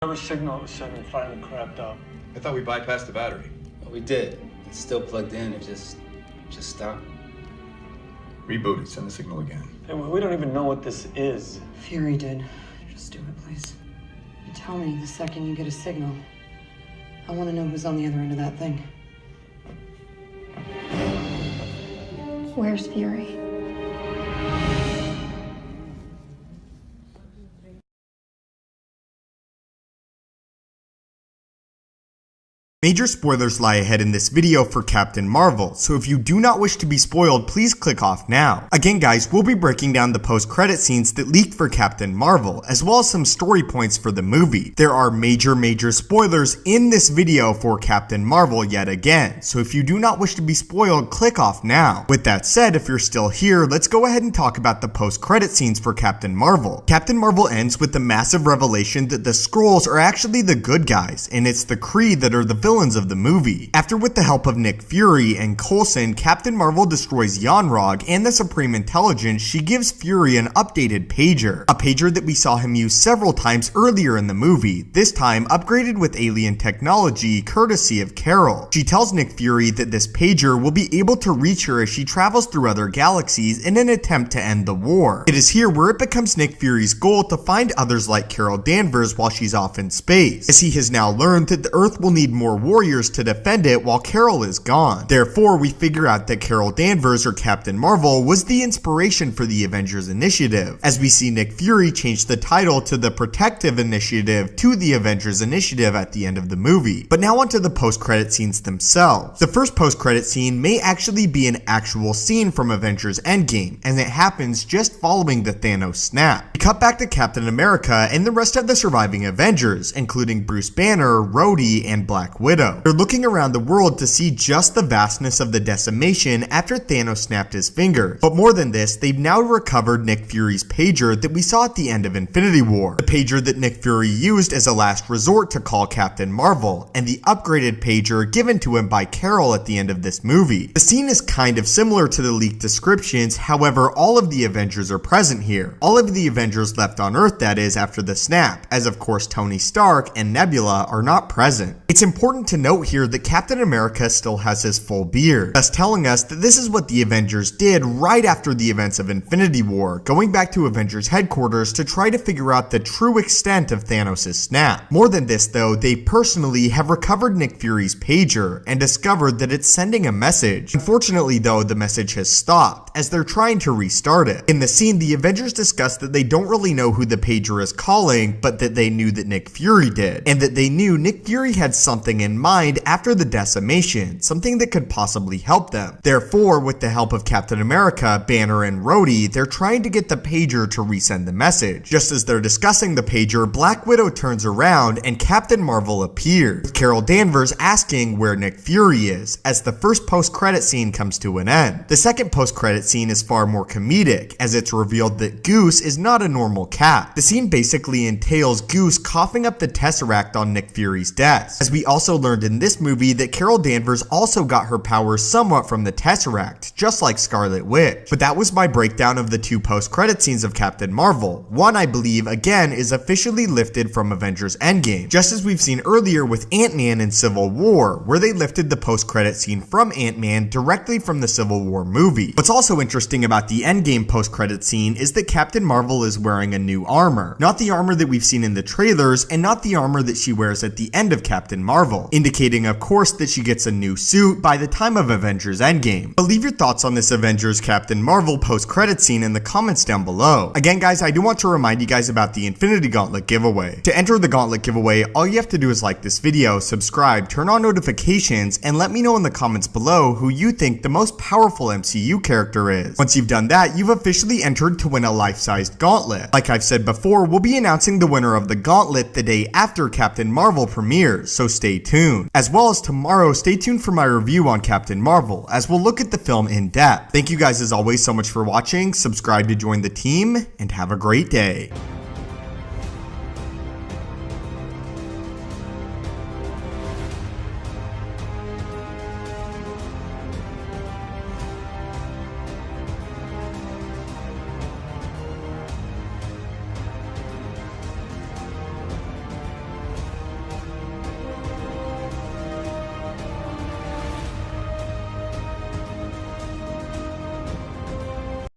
Whatever signal was sending finally crapped out. I thought we bypassed the battery. Well, we did. It's still plugged in. It just stopped. Reboot it. Send the signal again. Hey, we don't even know what this is. Fury did. Just do it, please. You tell me the second you get a signal. I want to know who's on the other end of that thing. Where's Fury? Major spoilers lie ahead in this video for Captain Marvel, so if you do not wish to be spoiled, please click off now. Again guys, we'll be breaking down the post-credit scenes that leaked for Captain Marvel, as well as some story points for the movie. There are major spoilers in this video for Captain Marvel yet again, so if you do not wish to be spoiled, click off now. With that said, if you're still here, let's go ahead and talk about the post-credit scenes for Captain Marvel. Captain Marvel ends with the massive revelation that the Skrulls are actually the good guys, and it's the Kree that are the villains of the movie. After, with the help of Nick Fury and Coulson, Captain Marvel destroys Yon-Rogg and the Supreme Intelligence, she gives Fury an updated pager. A pager that we saw him use several times earlier in the movie, this time upgraded with alien technology courtesy of Carol. She tells Nick Fury that this pager will be able to reach her as she travels through other galaxies in an attempt to end the war. It is here where it becomes Nick Fury's goal to find others like Carol Danvers while she's off in space, as he has now learned that the Earth will need more warriors to defend it while Carol is gone. Therefore, we figure out that Carol Danvers, or Captain Marvel, was the inspiration for the Avengers Initiative, as we see Nick Fury change the title to the Protective Initiative to the Avengers Initiative at the end of the movie. But now onto the post-credit scenes themselves. The first post-credit scene may actually be an actual scene from Avengers Endgame, and it happens just following the Thanos snap. We cut back to Captain America and the rest of the surviving Avengers, including Bruce Banner, Rhodey, and Black Widow. They're looking around the world to see just the vastness of the decimation after Thanos snapped his fingers. But more than this, they've now recovered Nick Fury's pager that we saw at the end of Infinity War. The pager that Nick Fury used as a last resort to call Captain Marvel, and the upgraded pager given to him by Carol at the end of this movie. The scene is kind of similar to the leaked descriptions, however all of the Avengers are present here. All of the Avengers left on Earth, that is, after the snap, as of course Tony Stark and Nebula are not present. It's important to note here that Captain America still has his full beard, thus telling us that this is what the Avengers did right after the events of Infinity War, going back to Avengers headquarters to try to figure out the true extent of Thanos' snap. More than this though, they personally have recovered Nick Fury's pager and discovered that it's sending a message. Unfortunately though, the message has stopped, as they're trying to restart it. In the scene, the Avengers discuss that they don't really know who the pager is calling, but that they knew that Nick Fury did, and that they knew Nick Fury had something in mind after the decimation, something that could possibly help them. Therefore, with the help of Captain America, Banner, and Rhodey, they're trying to get the pager to resend the message. Just as they're discussing the pager, Black Widow turns around and Captain Marvel appears, with Carol Danvers asking where Nick Fury is, as the first post-credit scene comes to an end. The second post-credit scene is far more comedic, as it's revealed that Goose is not a normal cat. The scene basically entails Goose coughing up the Tesseract on Nick Fury's desk, as we also learned in this movie that Carol Danvers also got her powers somewhat from the Tesseract, just like Scarlet Witch. But that was my breakdown of the two post-credit scenes of Captain Marvel. One, I believe, again, is officially lifted from Avengers Endgame, just as we've seen earlier with Ant-Man in Civil War, where they lifted the post-credit scene from Ant-Man directly from the Civil War movie. What's also interesting about the Endgame post-credit scene is that Captain Marvel is wearing a new armor. Not the armor that we've seen in the trailers, and not the armor that she wears at the end of Captain Marvel, indicating of course that she gets a new suit by the time of Avengers Endgame. But leave your thoughts on this Avengers Captain Marvel post-credit scene in the comments down below. Again guys, I do want to remind you guys about the Infinity Gauntlet giveaway. To enter the Gauntlet giveaway, all you have to do is like this video, subscribe, turn on notifications, and let me know in the comments below who you think the most powerful MCU character is. Once you've done that, you've officially entered to win a life-sized gauntlet. Like I've said before, we'll be announcing the winner of the gauntlet the day after Captain Marvel premieres, so stay tuned. As well as tomorrow, stay tuned for my review on Captain Marvel, as we'll look at the film in depth. Thank you guys as always so much for watching, subscribe to join the team, and have a great day.